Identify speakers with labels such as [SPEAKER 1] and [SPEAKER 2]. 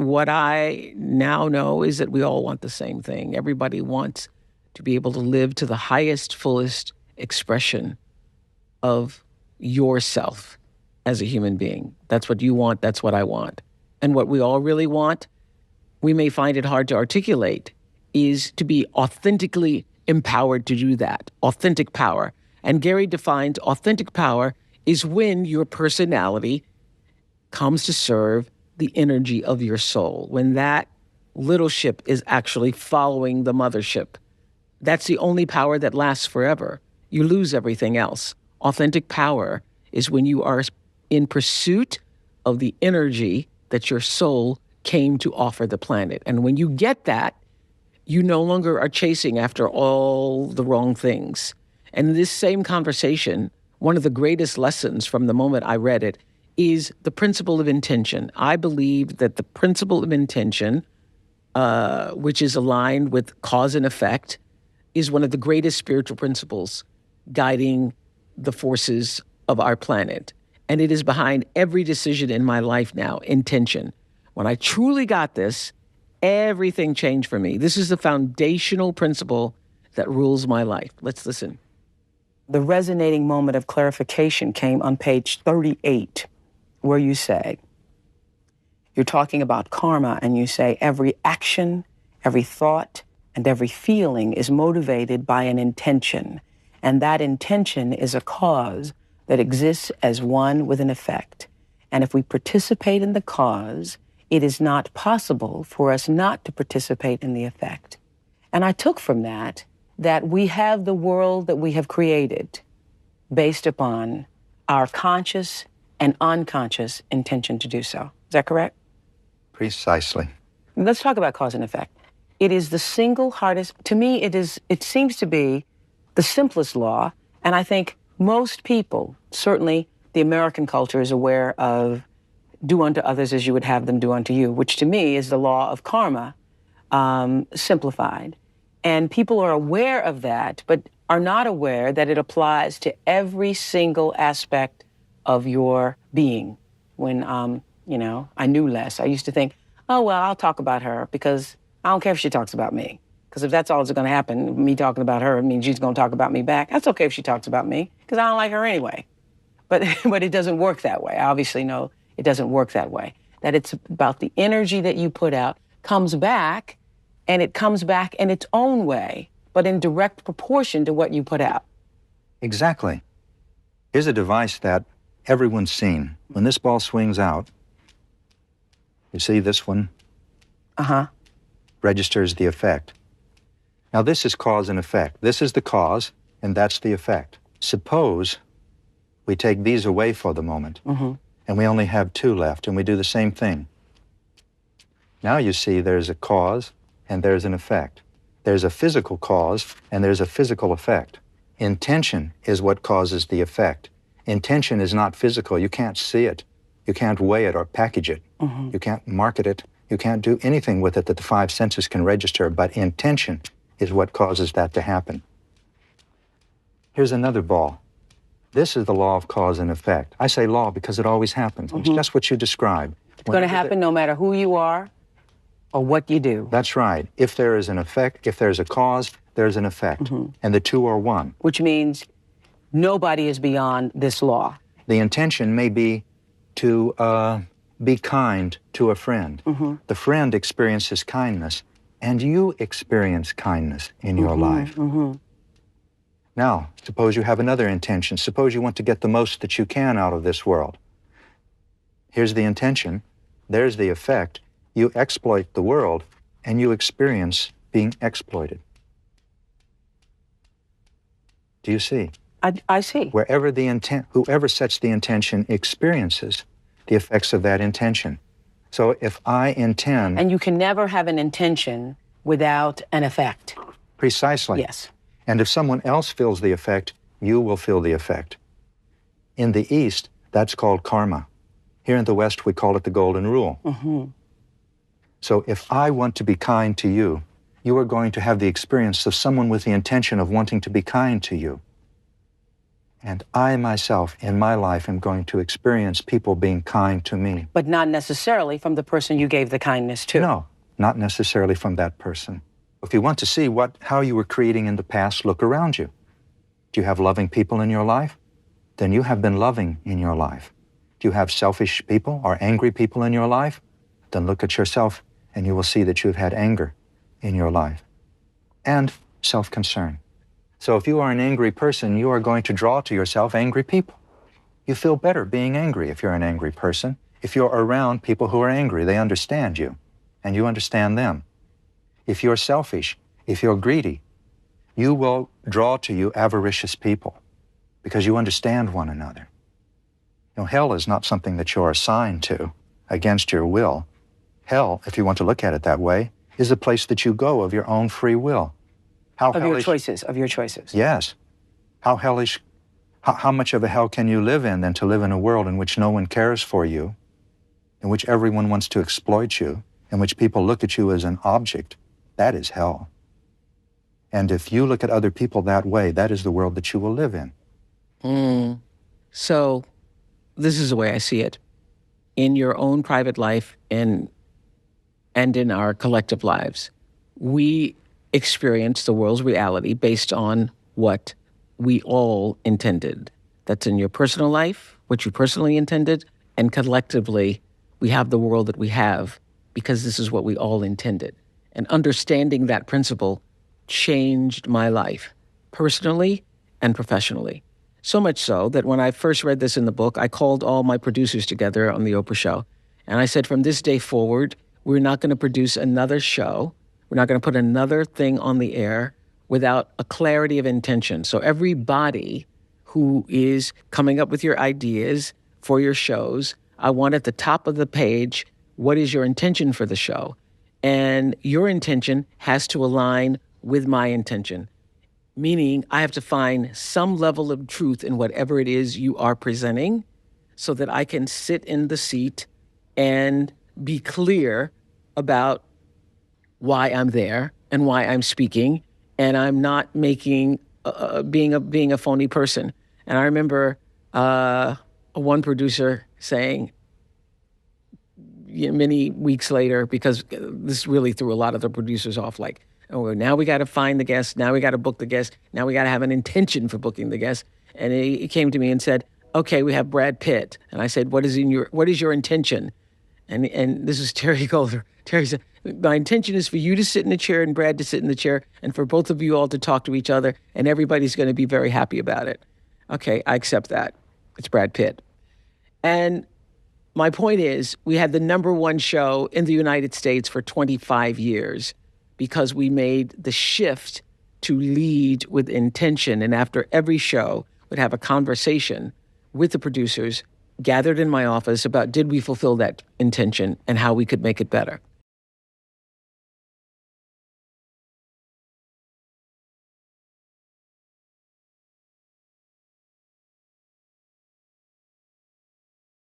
[SPEAKER 1] what I now know is that we all want the same thing. Everybody wants to be able to live to the highest, fullest expression of yourself as a human being. That's what you want. That's what I want. And what we all really want, we may find it hard to articulate, is to be authentically empowered to do that. Authentic power. And Gary defines authentic power is when your personality comes to serve the energy of your soul, when that little ship is actually following the mothership. That's the only power that lasts forever. You lose everything else. Authentic power is when you are in pursuit of the energy that your soul came to offer the planet. And when you get that, you no longer are chasing after all the wrong things. And in this same conversation, one of the greatest lessons from the moment I read it is the principle of intention. I believe that the principle of intention, which is aligned with cause and effect, is one of the greatest spiritual principles guiding the forces of our planet. And it is behind every decision in my life now, intention. When I truly got this, everything changed for me. This is the foundational principle that rules my life. Let's listen. The resonating moment of clarification came on page 38, where you say, you're talking about karma, and you say every action, every thought, and every feeling is motivated by an intention. And that intention is a cause that exists as one with an effect. And if we participate in the cause, it is not possible for us not to participate in the effect. And I took from that we have the world that we have created based upon our conscious and unconscious intention to do so. Is that correct?
[SPEAKER 2] Precisely.
[SPEAKER 1] Let's talk about cause and effect. It is the single hardest, to me, it seems to be the simplest law. And I think most people, certainly the American culture, is aware of do unto others as you would have them do unto you, which to me is the law of karma, simplified. And people are aware of that, but are not aware that it applies to every single aspect of your being. When, I knew less, I used to think, oh, well, I'll talk about her because I don't care if she talks about me. Because if that's all that's going to happen, me talking about her, it means she's going to talk about me back. That's okay if she talks about me, because I don't like her anyway. But it doesn't work that way. I obviously know it doesn't work that way. That it's about the energy that you put out comes back, and it comes back in its own way, but in direct proportion to what you put out.
[SPEAKER 2] Exactly. Here's a device that everyone's seen. When this ball swings out, you see this one? Registers the effect. Now this is cause and effect. This is the cause, and that's the effect. Suppose we take these away for the moment, and we only have two left, and we do the same thing. Now you see there's a cause, and there's an effect. There's a physical cause, and there's a physical effect. Intention is what causes the effect. Intention is not physical. You can't see it. You can't weigh it or package it. You can't market it. You can't do anything with it that the five senses can register, but intention is what causes that to happen. Here's another ball. This is the law of cause and effect. I say law because it always happens. It's just what you described.
[SPEAKER 1] It's going to happen no matter who you are or what you do.
[SPEAKER 2] That's right. If there is an effect, if there's a cause, there's an effect. And the two are one.
[SPEAKER 1] Which means nobody is beyond this law.
[SPEAKER 2] The intention may be to be kind to a friend. The friend experiences kindness, and you experience kindness in your life. Now, suppose you have another intention. Suppose you want to get the most that you can out of this world. Here's the intention. There's the effect. You exploit the world, and you experience being exploited. Do you see?
[SPEAKER 1] I see.
[SPEAKER 2] Whoever sets the intention experiences the effects of that intention. So if I intend...
[SPEAKER 1] And you can never have an intention without an effect.
[SPEAKER 2] Precisely.
[SPEAKER 1] Yes.
[SPEAKER 2] And if someone else feels the effect, you will feel the effect. In the East, that's called karma. Here in the West, we call it the golden rule. So if I want to be kind to you, you are going to have the experience of someone with the intention of wanting to be kind to you. And I myself, in my life, am going to experience people being kind to me.
[SPEAKER 3] But not necessarily from the person you gave the kindness to.
[SPEAKER 2] No, not necessarily from that person. If you want to see how you were creating in the past, look around you. Do you have loving people in your life? Then you have been loving in your life. Do you have selfish people or angry people in your life? Then look at yourself and you will see that you've had anger in your life. And self-concern. So if you are an angry person, you are going to draw to yourself angry people. You feel better being angry if you're an angry person. If you're around people who are angry, they understand you, and you understand them. If you're selfish, if you're greedy, you will draw to you avaricious people because you understand one another. You know, hell is not something that you're assigned to against your will. Hell, if you want to look at it that way, is a place that you go of your own free will.
[SPEAKER 3] Of your choices.
[SPEAKER 2] Yes. How hellish, how much of a hell can you live in than to live in a world in which no one cares for you, in which everyone wants to exploit you, in which people look at you as an object? That is hell. And if you look at other people that way, that is the world that you will live in.
[SPEAKER 1] So this is the way I see it. In your own private life and in our collective lives, we experience the world's reality based on what we all intended. That's in your personal life, what you personally intended, and collectively, we have the world that we have because this is what we all intended. And understanding that principle changed my life, personally and professionally. So much so that when I first read this in the book, I called all my producers together on the Oprah show. And I said, from this day forward, we're not going to produce another show. We're not going to put another thing on the air without a clarity of intention. So everybody who is coming up with your ideas for your shows, I want at the top of the page, what is your intention for the show? And your intention has to align with my intention, meaning I have to find some level of truth in whatever it is you are presenting so that I can sit in the seat and be clear about why I'm there and why I'm speaking, and I'm not making being a phony person. And I remember one producer saying many weeks later, because this really threw a lot of the producers off, like, oh, now we got to find the guest, now we got to book the guest, now we got to have an intention for booking the guest. And he came to me and said, okay, we have Brad Pitt. And I said, what is your intention? And this is Terry Golder. Terry said, my intention is for you to sit in the chair and Brad to sit in the chair and for both of you all to talk to each other and everybody's going to be very happy about it. Okay, I accept that. It's Brad Pitt. And my point is, we had the #1 show in the United States for 25 years because we made the shift to lead with intention. And after every show, would have a conversation with the producers gathered in my office about did we fulfill that intention and how we could make it better.